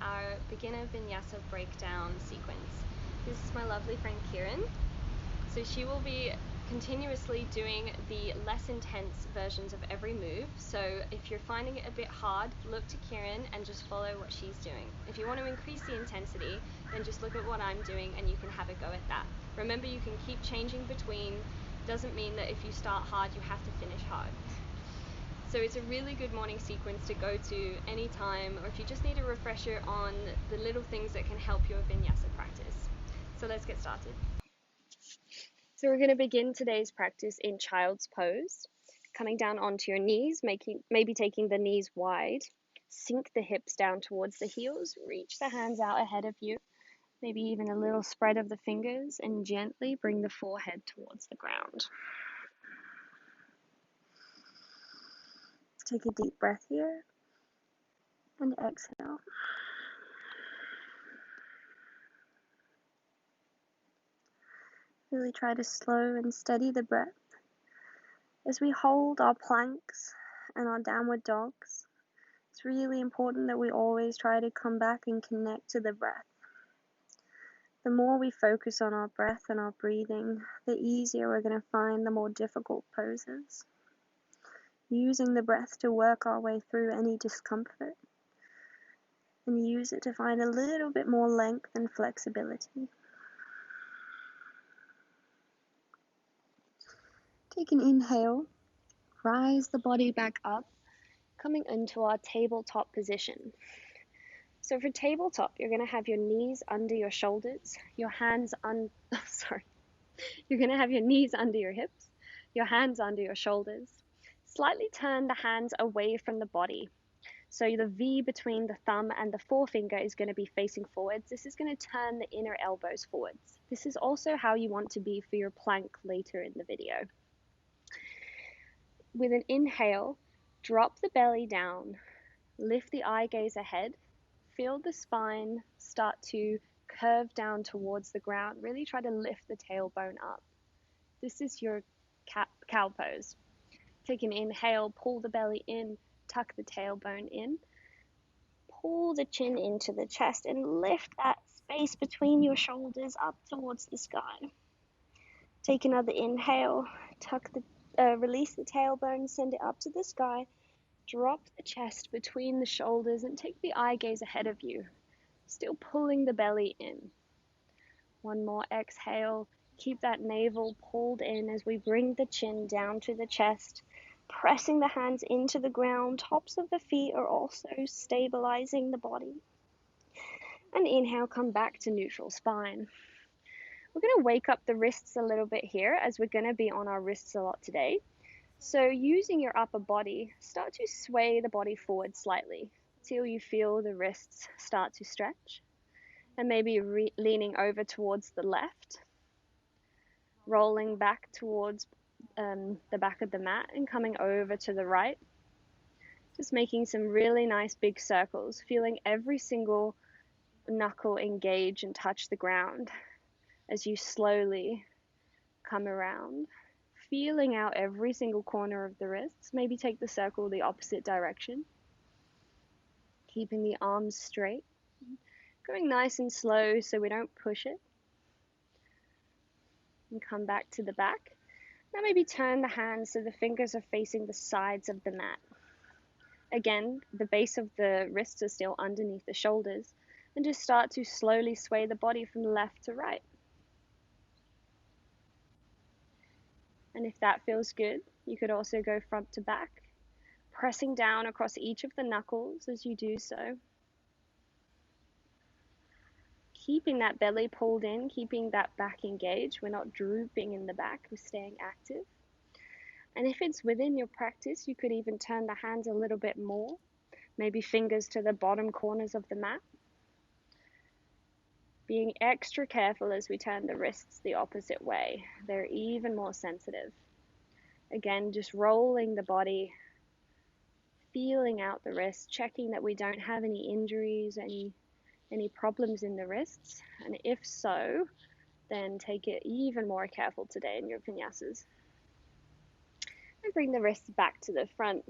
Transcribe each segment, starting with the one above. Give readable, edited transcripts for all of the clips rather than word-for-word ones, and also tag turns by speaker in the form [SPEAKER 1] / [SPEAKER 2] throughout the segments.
[SPEAKER 1] our beginner Vinyasa breakdown sequence. This is my lovely friend Kieran. So she will be continuously doing the less intense versions of every move. So if you're finding it a bit hard, look to Kieran and just follow what she's doing. If you want to increase the intensity, then just look at what I'm doing and you can have a go at that. Remember, you can keep changing between. Doesn't mean that if you start hard, you have to finish hard. So it's a really good morning sequence to go to anytime, or if you just need a refresher on the little things that can help your Vinyasa practice. So let's get started. So we're going to begin today's practice in child's pose, coming down onto your knees, maybe taking the knees wide, sink the hips down towards the heels, reach the hands out ahead of you, maybe even a little spread of the fingers, and gently bring the forehead towards the ground. Take a deep breath here and exhale. Really try to slow and steady the breath as we hold our planks and our downward dogs. It's really important that we always try to come back and connect to the breath. The more we focus on our breath and our breathing, the easier we're going to find the more difficult poses. Using the breath to work our way through any discomfort and use it to find a little bit more length and flexibility. Take an inhale, rise the body back up, coming into our tabletop position. So for tabletop, you're going to have your knees under your shoulders, your hands you're going to have your knees under your hips, your hands under your shoulders. Slightly turn the hands away from the body. So the V between the thumb and the forefinger is going to be facing forwards. This is going to turn the inner elbows forwards. This is also how you want to be for your plank later in the video. With an inhale, drop the belly down, lift the eye gaze ahead, feel the spine start to curve down towards the ground. Really try to lift the tailbone up. This is your cow pose. Take an inhale, pull the belly in, tuck the tailbone in, pull the chin into the chest and lift that space between your shoulders up towards the sky. Take another inhale, release the tailbone, send it up to the sky, drop the chest between the shoulders and take the eye gaze ahead of you, still pulling the belly in. One more exhale, keep that navel pulled in as we bring the chin down to the chest, pressing the hands into the ground. Tops of the feet are also stabilizing the body. And inhale, come back to neutral spine. We're going to wake up the wrists a little bit here as we're going to be on our wrists a lot today. So using your upper body, start to sway the body forward slightly till you feel the wrists start to stretch. And maybe leaning over towards the left, rolling back towards the back of the mat and coming over to the right. Just making some really nice big circles, feeling every single knuckle engage and touch the ground as you slowly come around. Feeling out every single corner of the wrists. Maybe take the circle the opposite direction. Keeping the arms straight. Going nice and slow so we don't push it. And come back to the back. Now maybe turn the hands so the fingers are facing the sides of the mat. Again, the base of the wrists are still underneath the shoulders. And just start to slowly sway the body from left to right. And if that feels good, you could also go front to back, pressing down across each of the knuckles as you do so. Keeping that belly pulled in, keeping that back engaged. We're not drooping in the back, we're staying active. And if it's within your practice, you could even turn the hands a little bit more, maybe fingers to the bottom corners of the mat. Being extra careful as we turn the wrists the opposite way. They're even more sensitive. Again, just rolling the body, feeling out the wrists, checking that we don't have any injuries, any problems in the wrists. And if so, then take it even more careful today in your vinyasas. And bring the wrists back to the front.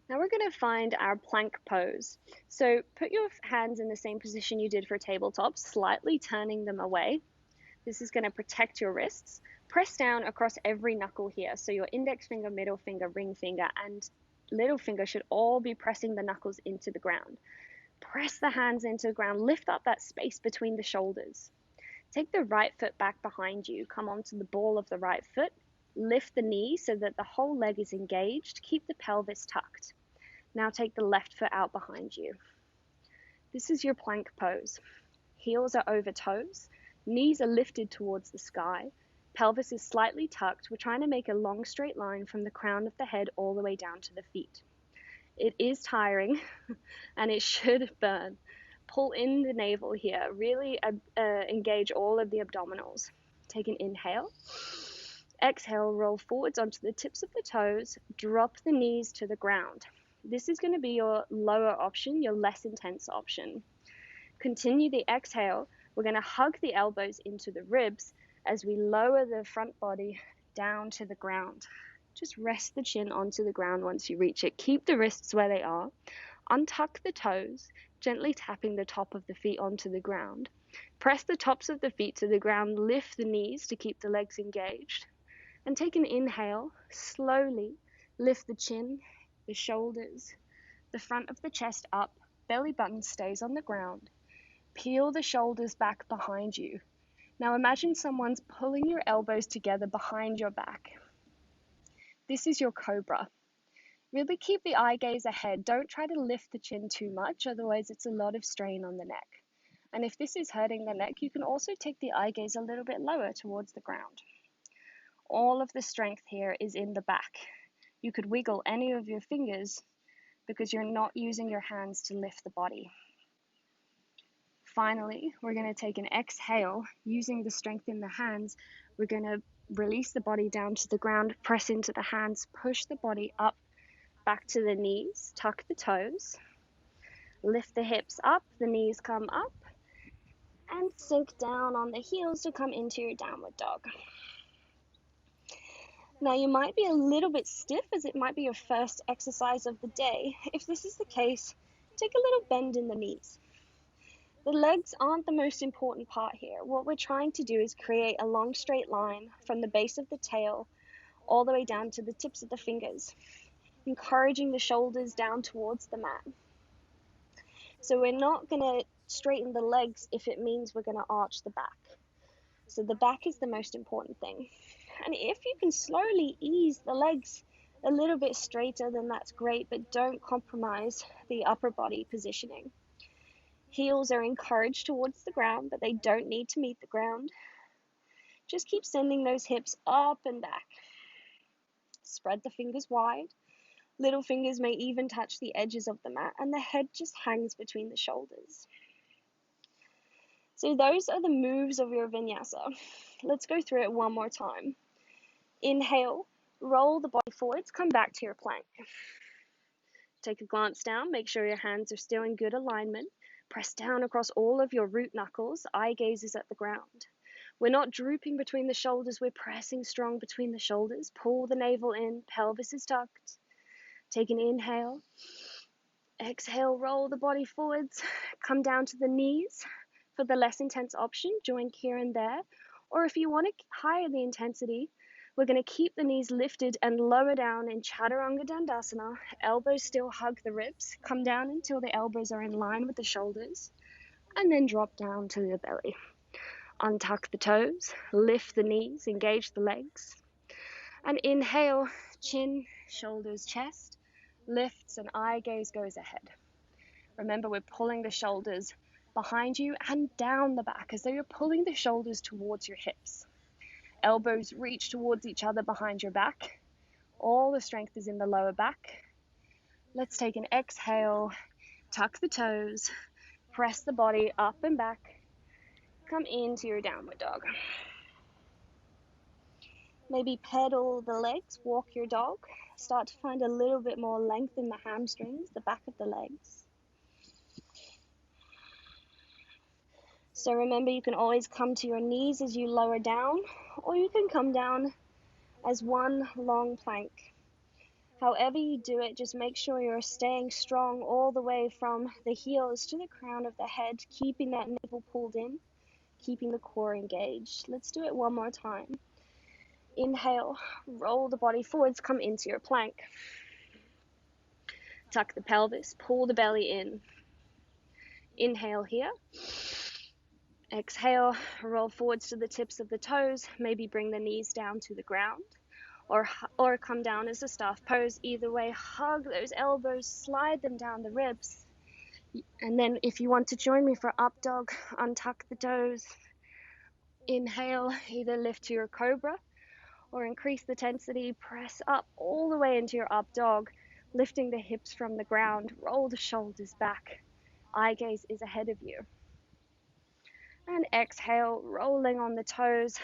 [SPEAKER 1] Now we're going to find our plank pose. So put your hands in the same position you did for tabletop, slightly turning them away. This is going to protect your wrists. Press down across every knuckle here. So your index finger, middle finger, ring finger, and little finger should all be pressing the knuckles into the ground. Press the hands into the ground. Lift up that space between the shoulders. Take the right foot back behind you. Come onto the ball of the right foot. Lift the knee so that the whole leg is engaged. Keep the pelvis tucked. Now take the left foot out behind you. This is your plank pose. Heels are over toes. Knees are lifted towards the sky. Pelvis is slightly tucked. We're trying to make a long straight line from the crown of the head all the way down to the feet. It is tiring and it should burn. Pull in the navel here. Really engage all of the abdominals. Take an inhale. Exhale, roll forwards onto the tips of the toes. Drop the knees to the ground. This is going to be your lower option, your less intense option. Continue the exhale. We're going to hug the elbows into the ribs as we lower the front body down to the ground. Just rest the chin onto the ground once you reach it. Keep the wrists where they are. Untuck the toes, gently tapping the top of the feet onto the ground. Press the tops of the feet to the ground. Lift the knees to keep the legs engaged. And take an inhale. Slowly lift the chin, the shoulders, the front of the chest up. Belly button stays on the ground. Peel the shoulders back behind you. Now imagine someone's pulling your elbows together behind your back. This is your cobra. Really keep the eye gaze ahead. Don't try to lift the chin too much, otherwise it's a lot of strain on the neck. And if this is hurting the neck, you can also take the eye gaze a little bit lower towards the ground. All of the strength here is in the back. You could wiggle any of your fingers because you're not using your hands to lift the body. Finally, we're going to take an exhale. Using the strength in the hands, we're going to release the body down to the ground, press into the hands, push the body up, back to the knees, tuck the toes, lift the hips up, the knees come up, and sink down on the heels to come into your downward dog. Now you might be a little bit stiff as it might be your first exercise of the day. If this is the case, take a little bend in the knees. The legs aren't the most important part here. What we're trying to do is create a long straight line from the base of the tail all the way down to the tips of the fingers, encouraging the shoulders down towards the mat. So we're not going to straighten the legs if it means we're going to arch the back. So the back is the most important thing. And if you can slowly ease the legs a little bit straighter, then that's great, but don't compromise the upper body positioning. Heels are encouraged towards the ground, but they don't need to meet the ground. Just keep sending those hips up and back. Spread the fingers wide. Little fingers may even touch the edges of the mat, and the head just hangs between the shoulders. So those are the moves of your vinyasa. Let's go through it one more time. Inhale, roll the body forwards, come back to your plank. Take a glance down, make sure your hands are still in good alignment. Press down across all of your root knuckles, eye gaze is at the ground. We're not drooping between the shoulders, we're pressing strong between the shoulders. Pull the navel in, pelvis is tucked. Take an inhale. Exhale, roll the body forwards, come down to the knees. For the less intense option, join here and there. Or if you want to higher the intensity, we're going to keep the knees lifted and lower down in Chaturanga Dandasana. Elbows still hug the ribs. Come down until the elbows are in line with the shoulders. And then drop down to the belly. Untuck the toes, lift the knees, engage the legs. And inhale, chin, shoulders, chest, lifts and eye gaze goes ahead. Remember, we're pulling the shoulders behind you and down the back as though you're pulling the shoulders towards your hips. Elbows reach towards each other behind your back. All the strength is in the lower back. Let's take an exhale, tuck the toes, press the body up and back, come into your downward dog. Maybe pedal the legs, walk your dog. Start to find a little bit more length in the hamstrings, the back of the legs. So remember, you can always come to your knees as you lower down, or you can come down as one long plank. However you do it, just make sure you're staying strong all the way from the heels to the crown of the head, keeping that navel pulled in, keeping the core engaged. Let's do it one more time. Inhale, roll the body forwards, come into your plank. Tuck the pelvis, pull the belly in. Inhale here. Exhale, roll forwards to the tips of the toes, maybe bring the knees down to the ground. Or come down as a staff pose. Either way, hug those elbows, slide them down the ribs. And then if you want to join me for up dog, untuck the toes. Inhale, either lift to your cobra or increase the intensity, press up all the way into your up dog, lifting the hips from the ground, roll the shoulders back. Eye gaze is ahead of you. And exhale, rolling on the toes,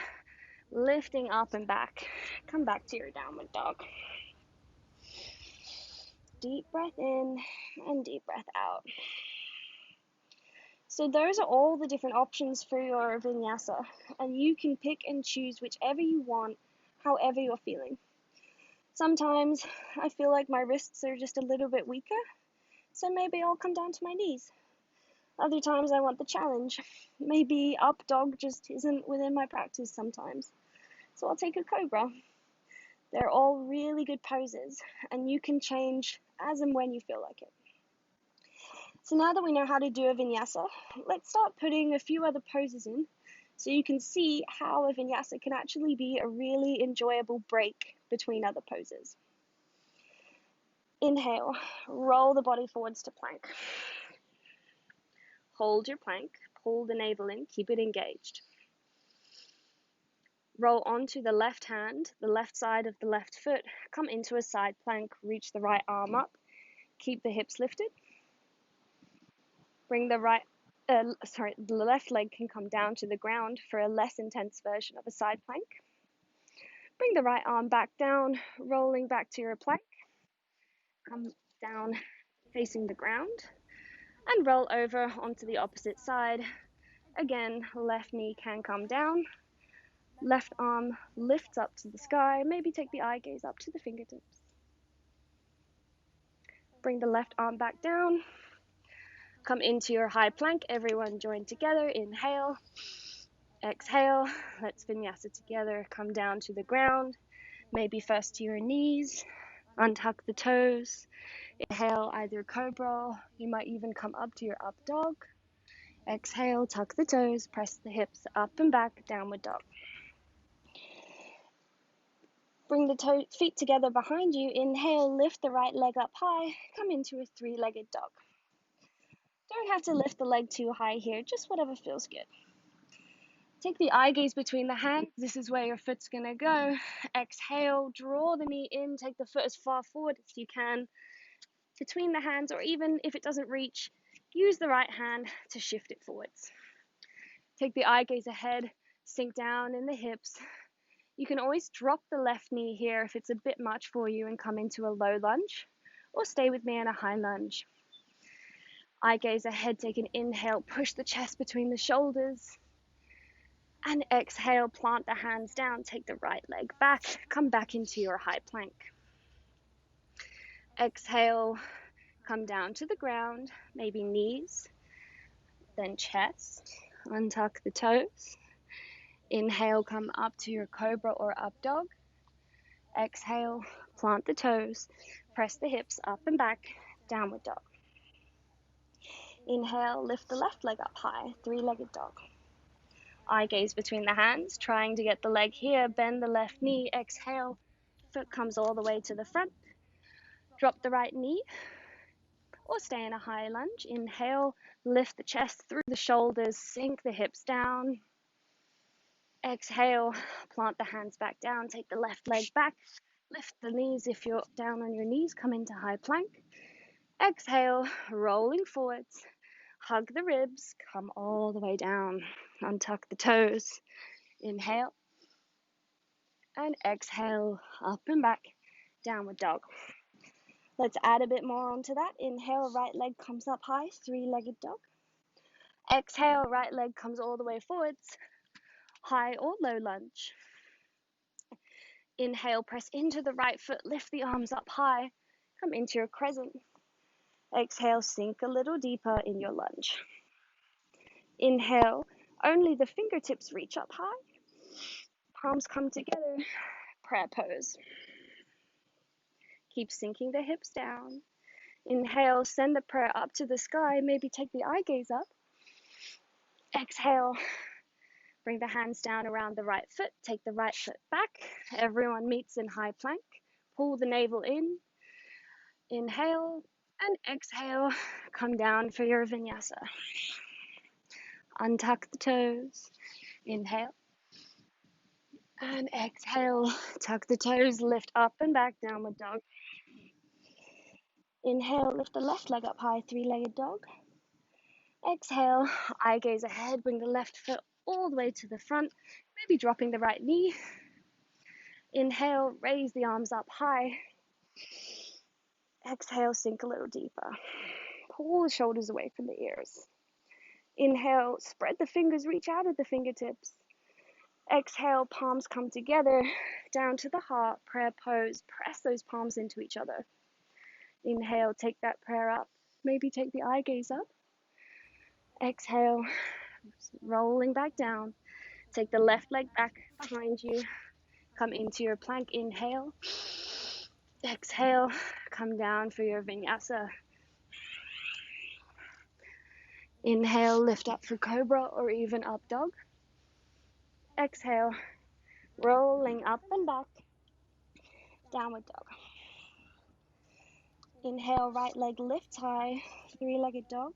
[SPEAKER 1] lifting up and back. Come back to your downward dog. Deep breath in and deep breath out. So those are all the different options for your vinyasa, and you can pick and choose whichever you want, however you're feeling. Sometimes I feel like my wrists are just a little bit weaker, so maybe I'll come down to my knees. Other times I want the challenge. Maybe up dog just isn't within my practice sometimes, so I'll take a cobra. They're all really good poses, and you can change as and when you feel like it. So now that we know how to do a vinyasa, let's start putting a few other poses in so you can see how a vinyasa can actually be a really enjoyable break between other poses. Inhale, roll the body forwards to plank. Hold your plank, pull the navel in, keep it engaged. Roll onto the left hand, the left side of the left foot, come into a side plank, reach the right arm up, keep the hips lifted. Bring the left leg can come down to the ground for a less intense version of a side plank. Bring the right arm back down, rolling back to your plank. Come down facing the ground and roll over onto the opposite side. Again, left knee can come down. Left arm lifts up to the sky. Maybe take the eye gaze up to the fingertips. Bring the left arm back down. Come into your high plank. Everyone join together. Inhale. Exhale. Let's vinyasa together. Come down to the ground. Maybe first to your knees. Untuck the toes. Inhale, either cobra. You might even come up to your up dog. Exhale, tuck the toes. Press the hips up and back. Downward dog. Bring the feet together behind you. Inhale, lift the right leg up high. Come into a three-legged dog. Don't have to lift the leg too high here, just whatever feels good. Take the eye gaze between the hands. This is where your foot's gonna go. Exhale, draw the knee in, take the foot as far forward as you can between the hands, or even if it doesn't reach, use the right hand to shift it forwards. Take the eye gaze ahead, sink down in the hips. You can always drop the left knee here if it's a bit much for you and come into a low lunge, or stay with me in a high lunge. Eye gaze ahead, take an inhale, push the chest between the shoulders. And exhale, plant the hands down, take the right leg back, come back into your high plank. Exhale, come down to the ground, maybe knees, then chest, untuck the toes. Inhale, come up to your cobra or up dog. Exhale, plant the toes, press the hips up and back, downward dog. Inhale, lift the left leg up high, three-legged dog. Eye gaze between the hands, trying to get the leg here, bend the left knee, exhale, foot comes all the way to the front. Drop the right knee, or stay in a high lunge. Inhale, lift the chest through the shoulders, sink the hips down. Exhale, plant the hands back down, take the left leg back, lift the knees if you're down on your knees, come into high plank. Exhale, rolling forwards, hug the ribs, come all the way down, untuck the toes. Inhale, and exhale, up and back, downward dog. Let's add a bit more onto that. Inhale, right leg comes up high, three-legged dog. Exhale, right leg comes all the way forwards, high or low lunge. Inhale, press into the right foot, lift the arms up high, come into your crescent. Exhale, sink a little deeper in your lunge. Inhale, only the fingertips reach up high. Palms come together, prayer pose. Keep sinking the hips down. Inhale, send the prayer up to the sky, maybe take the eye gaze up. Exhale, bring the hands down around the right foot, take the right foot back. Everyone meets in high plank. Pull the navel in. Inhale and exhale, come down for your vinyasa. Untuck the toes. Inhale and exhale. Tuck the toes, lift up and back, downward dog. Inhale, lift the left leg up high, three-legged dog. Exhale, eye gaze ahead, bring the left foot all the way to the front, maybe dropping the right knee. Inhale, raise the arms up high. Exhale, sink a little deeper. Pull the shoulders away from the ears. Inhale, spread the fingers, reach out at the fingertips. Exhale, palms come together, down to the heart, prayer pose. Press those palms into each other. Inhale, take that prayer up. Maybe take the eye gaze up. Exhale, rolling back down. Take the left leg back behind you. Come into your plank. Inhale. Exhale, come down for your vinyasa. Inhale, lift up for cobra or even up dog. Exhale, rolling up and back, downward dog. Inhale, right leg lifts high, three-legged dog.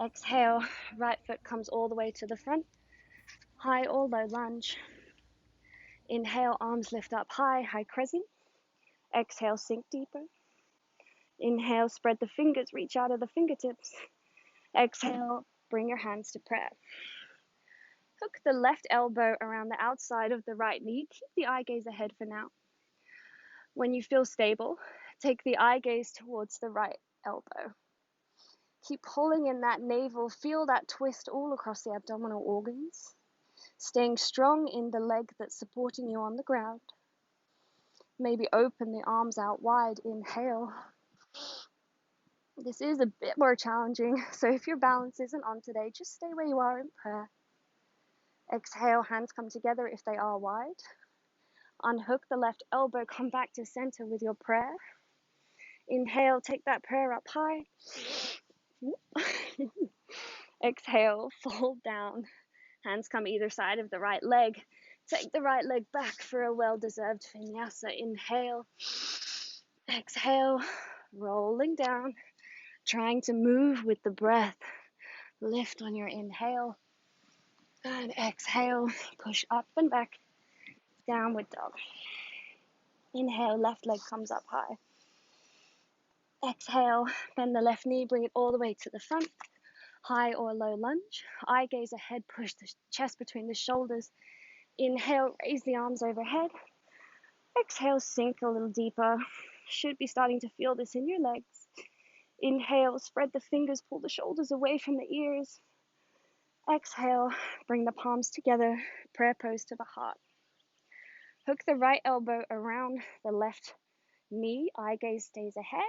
[SPEAKER 1] Exhale, right foot comes all the way to the front, high or low lunge. Inhale, arms lift up high, high crescent. Exhale, sink deeper. Inhale, spread the fingers, reach out of the fingertips. Exhale, bring your hands to prayer. Hook the left elbow around the outside of the right knee. Keep the eye gaze ahead for now. When you feel stable, take the eye gaze towards the right elbow. Keep pulling in that navel. Feel that twist all across the abdominal organs. Staying strong in the leg that's supporting you on the ground. Maybe open the arms out wide. Inhale. This is a bit more challenging, so if your balance isn't on today, just stay where you are in prayer. Exhale, hands come together if they are wide. Unhook the left elbow, come back to center with your prayer. Inhale, take that prayer up high. Exhale, fold down. Hands come either side of the right leg. Take the right leg back for a well-deserved vinyasa. Inhale. Exhale, rolling down. Trying to move with the breath. Lift on your inhale. And exhale, push up and back. Downward dog. Inhale, left leg comes up high. Exhale, bend the left knee, bring it all the way to the front. High or low lunge. Eye gaze ahead, push the chest between the shoulders. Inhale, raise the arms overhead. Exhale, sink a little deeper. Should be starting to feel this in your legs. Inhale, spread the fingers, pull the shoulders away from the ears. Exhale, bring the palms together, prayer pose to the heart. Hook the right elbow around the left knee, eye gaze stays ahead.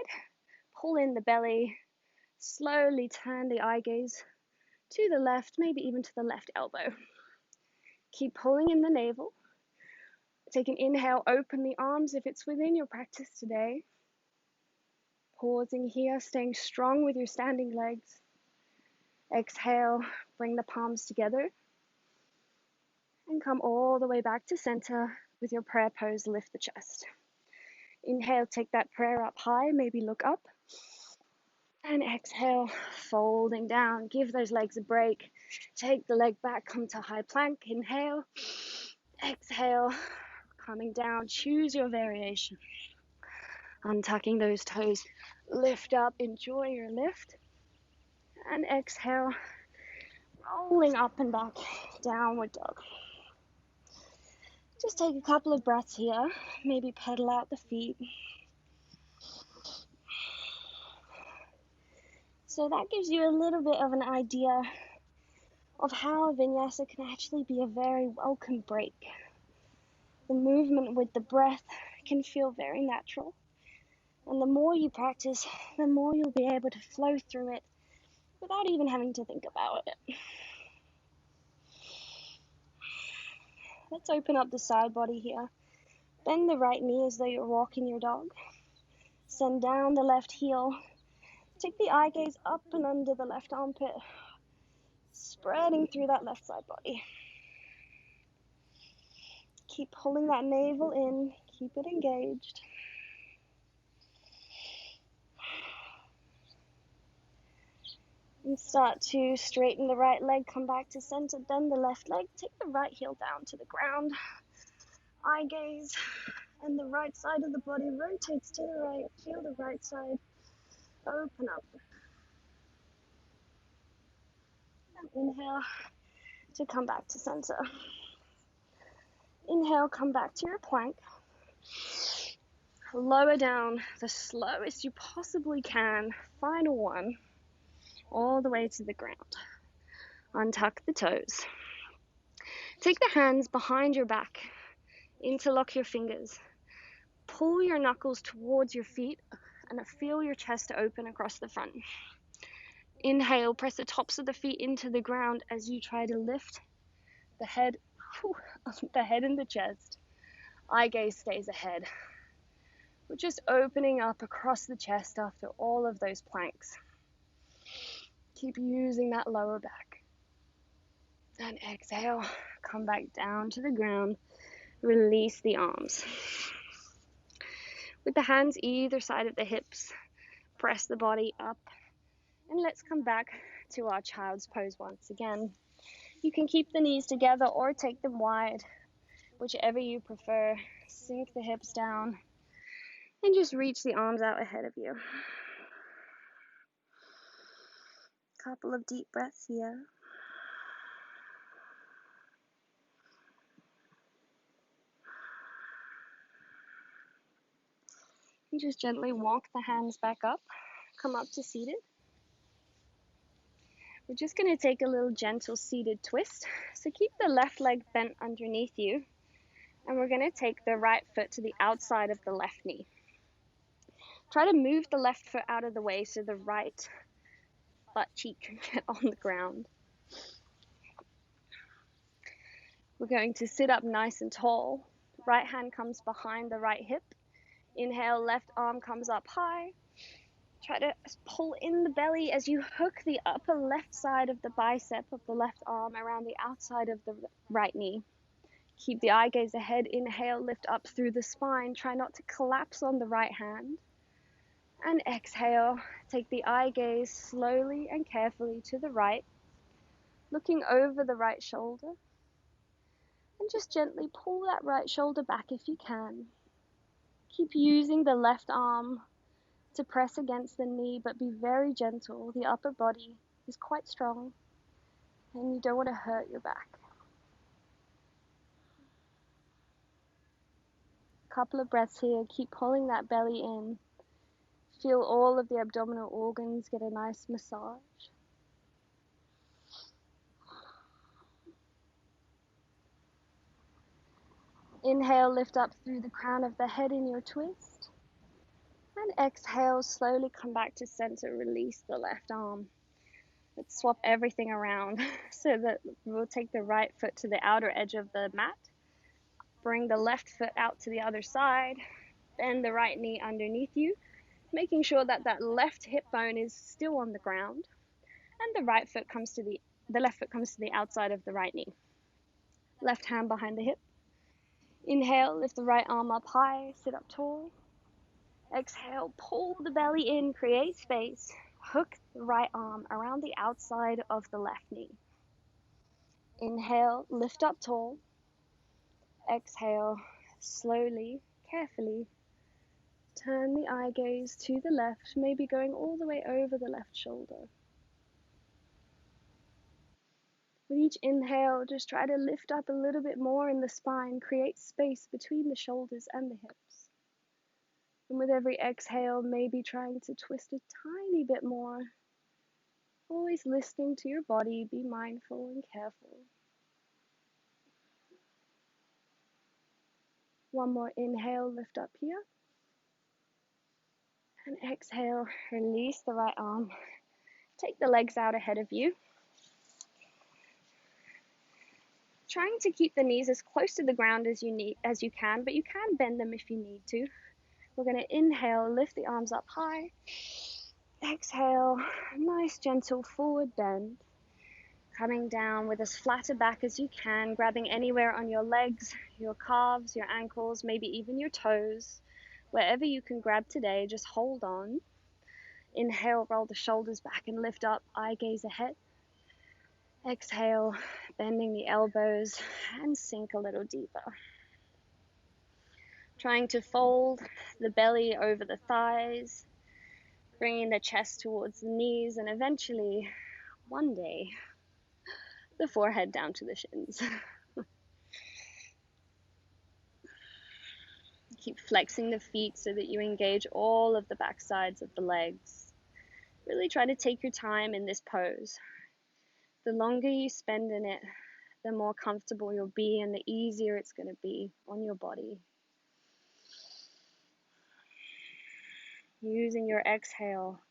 [SPEAKER 1] Pull in the belly, slowly turn the eye gaze to the left, maybe even to the left elbow. Keep pulling in the navel. Take an inhale, open the arms if it's within your practice today. Pausing here, staying strong with your standing legs. Exhale, bring the palms together. And come all the way back to center with your prayer pose, lift the chest. Inhale, take that prayer up high, maybe look up. And exhale, folding down. Give those legs a break. Take the leg back, come to high plank. Inhale, exhale, coming down. Choose your variation. Untucking those toes. Lift up, enjoy your lift. And exhale, rolling up and back, downward dog. Just take a couple of breaths here. Maybe pedal out the feet. So that gives you a little bit of an idea of how vinyasa can actually be a very welcome break. The movement with the breath can feel very natural. And the more you practice, the more you'll be able to flow through it without even having to think about it. Let's open up the side body here. Bend the right knee as though you're walking your dog. Send down the left heel. Take the eye gaze up and under the left armpit, spreading through that left side body. Keep pulling that navel in, keep it engaged. And start to straighten the right leg, come back to center, bend the left leg, take the right heel down to the ground. Eye gaze, and the right side of the body rotates to the right, feel the right side, open up. And inhale to come back to center. Inhale, come back to your plank. Lower down the slowest you possibly can, final one, all the way to the ground. Untuck the toes. Take the hands behind your back, interlock your fingers. Pull your knuckles towards your feet and feel your chest open across the front. Inhale, press the tops of the feet into the ground as you try to lift the head and the chest. Eye gaze stays ahead. We're just opening up across the chest after all of those planks. Keep using that lower back. And exhale, come back down to the ground. Release the arms. With the hands either side of the hips, press the body up. And let's come back to our child's pose once again. You can keep the knees together or take them wide, whichever you prefer. Sink the hips down and just reach the arms out ahead of you. Couple of deep breaths here. And just gently walk the hands back up. Come up to seated. We're just going to take a little gentle seated twist. So keep the left leg bent underneath you. And we're going to take the right foot to the outside of the left knee. Try to move the left foot out of the way so the right butt cheek can get on the ground. We're going to sit up nice and tall. Right hand comes behind the right hip. Inhale, left arm comes up high. Try to pull in the belly as you hook the upper left side of the bicep of the left arm around the outside of the right knee. Keep the eye gaze ahead. Inhale, lift up through the spine. Try not to collapse on the right hand. And exhale, take the eye gaze slowly and carefully to the right, looking over the right shoulder. And just gently pull that right shoulder back if you can. Keep using the left arm to press against the knee, but be very gentle. The upper body is quite strong, and you don't want to hurt your back. Couple of breaths here. Keep pulling that belly in. Feel all of the abdominal organs get a nice massage. Inhale, lift up through the crown of the head in your twist. And exhale, slowly come back to center. Release the left arm. Let's swap everything around so that we'll take the right foot to the outer edge of the mat. Bring the left foot out to the other side. Bend the right knee underneath you, making sure that that left hip bone is still on the ground. And the left foot comes to the outside of the right knee. Left hand behind the hip. Inhale, lift the right arm up high, sit up tall. Exhale, pull the belly in, create space. Hook the right arm around the outside of the left knee. Inhale, lift up tall. Exhale, slowly, carefully, turn the eye gaze to the left, maybe going all the way over the left shoulder. With each inhale, just try to lift up a little bit more in the spine, create space between the shoulders and the hips. And with every exhale, maybe trying to twist a tiny bit more. Always listening to your body, be mindful and careful. One more inhale, lift up here. And exhale, release the right arm. Take the legs out ahead of you. Trying to keep the knees as close to the ground as you can, but you can bend them if you need to. We're going to inhale, lift the arms up high. Exhale, nice gentle forward bend. Coming down with as flat a back as you can, grabbing anywhere on your legs, your calves, your ankles, maybe even your toes. Wherever you can grab today, just hold on. Inhale, roll the shoulders back and lift up, eye gaze ahead. Exhale, bending the elbows and sink a little deeper. Trying to fold the belly over the thighs, bringing the chest towards the knees, and eventually, one day, the forehead down to the shins. Keep flexing the feet so that you engage all of the back sides of the legs. Really try to take your time in this pose. The longer you spend in it, the more comfortable you'll be and the easier it's going to be on your body. Using your exhale,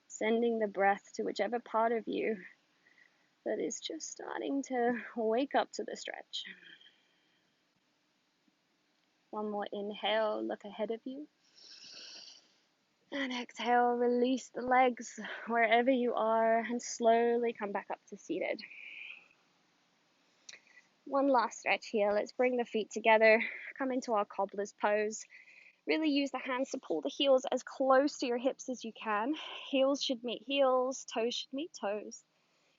[SPEAKER 1] sending the breath to whichever part of you that is just starting to wake up to the stretch. One more inhale, look ahead of you. And exhale, release the legs wherever you are and slowly come back up to seated. One last stretch here. Let's bring the feet together, come into our cobbler's pose. Really use the hands to pull the heels as close to your hips as you can. Heels should meet heels, toes should meet toes.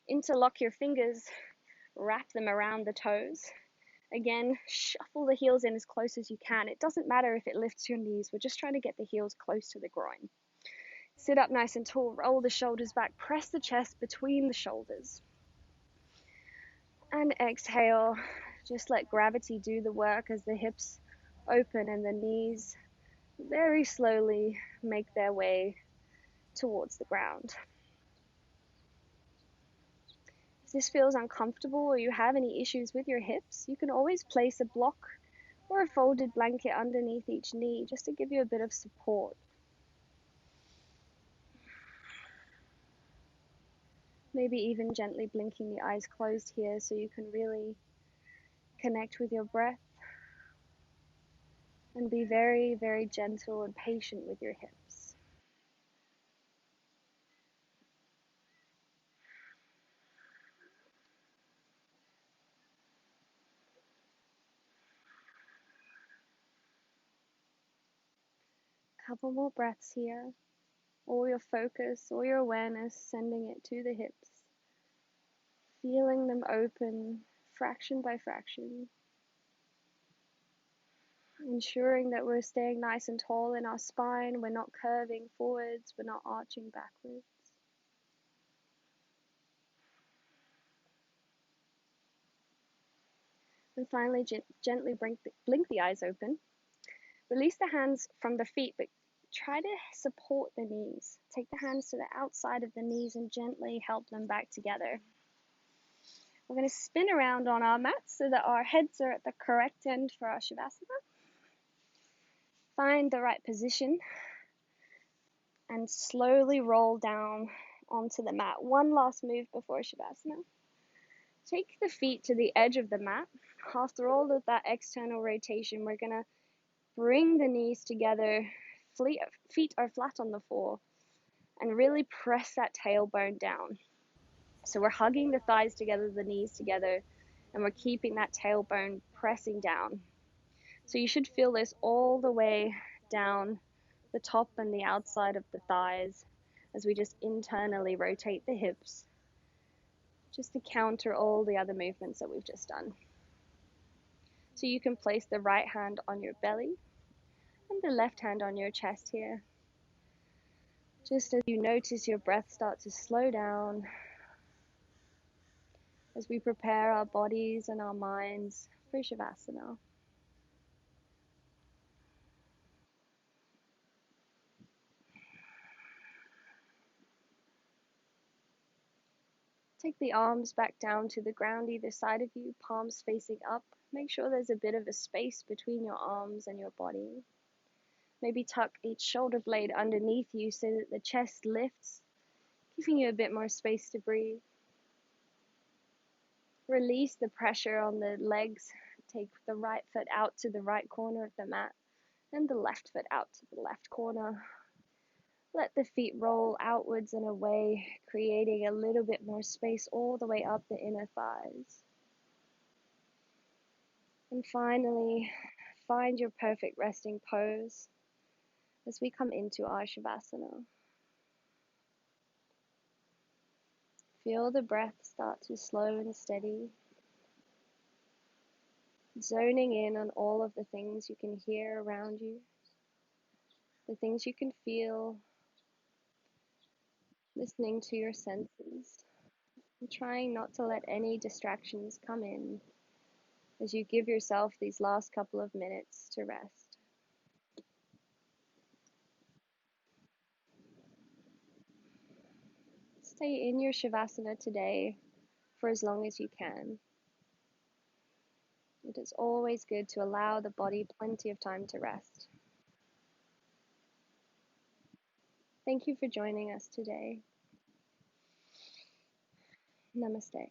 [SPEAKER 1] Interlock your fingers, wrap them around the toes. Again, shuffle the heels in as close as you can. It doesn't matter if it lifts your knees. We're just trying to get the heels close to the groin. Sit up nice and tall, roll the shoulders back, press the chest between the shoulders. And exhale, just let gravity do the work as the hips open and the knees very slowly make their way towards the ground. If this feels uncomfortable or you have any issues with your hips, you can always place a block or a folded blanket underneath each knee just to give you a bit of support. Maybe even gently blinking the eyes closed here so you can really connect with your breath and be very, very gentle and patient with your hips. Couple more breaths here. All your focus, all your awareness, sending it to the hips. Feeling them open fraction by fraction. Ensuring that we're staying nice and tall in our spine. We're not curving forwards. We're not arching backwards. And finally, gently blink the eyes open. Release the hands from the feet, but try to support the knees. Take the hands to the outside of the knees and gently help them back together. We're going to spin around on our mats so that our heads are at the correct end for our Shavasana. Find the right position and slowly roll down onto the mat. One last move before Shavasana. Take the feet to the edge of the mat. After all of that external rotation, we're going to bring the knees together. Feet are flat on the floor. And really press that tailbone down. So we're hugging the thighs together, the knees together, and we're keeping that tailbone pressing down. So you should feel this all the way down the top and the outside of the thighs as we just internally rotate the hips, just to counter all the other movements that we've just done. So you can place the right hand on your belly and the left hand on your chest here. Just as you notice your breath start to slow down, as we prepare our bodies and our minds for Shavasana. Take the arms back down to the ground either side of you, palms facing up. Make sure there's a bit of a space between your arms and your body. Maybe tuck each shoulder blade underneath you so that the chest lifts, giving you a bit more space to breathe. Release the pressure on the legs. Take the right foot out to the right corner of the mat and the left foot out to the left corner. Let the feet roll outwards and away, creating a little bit more space all the way up the inner thighs. And finally, find your perfect resting pose as we come into our Shavasana. Feel the breath start to slow and steady, zoning in on all of the things you can hear around you, the things you can feel, listening to your senses, and trying not to let any distractions come in as you give yourself these last couple of minutes to rest. Stay in your Shavasana today for as long as you can. It is always good to allow the body plenty of time to rest. Thank you for joining us today. Namaste.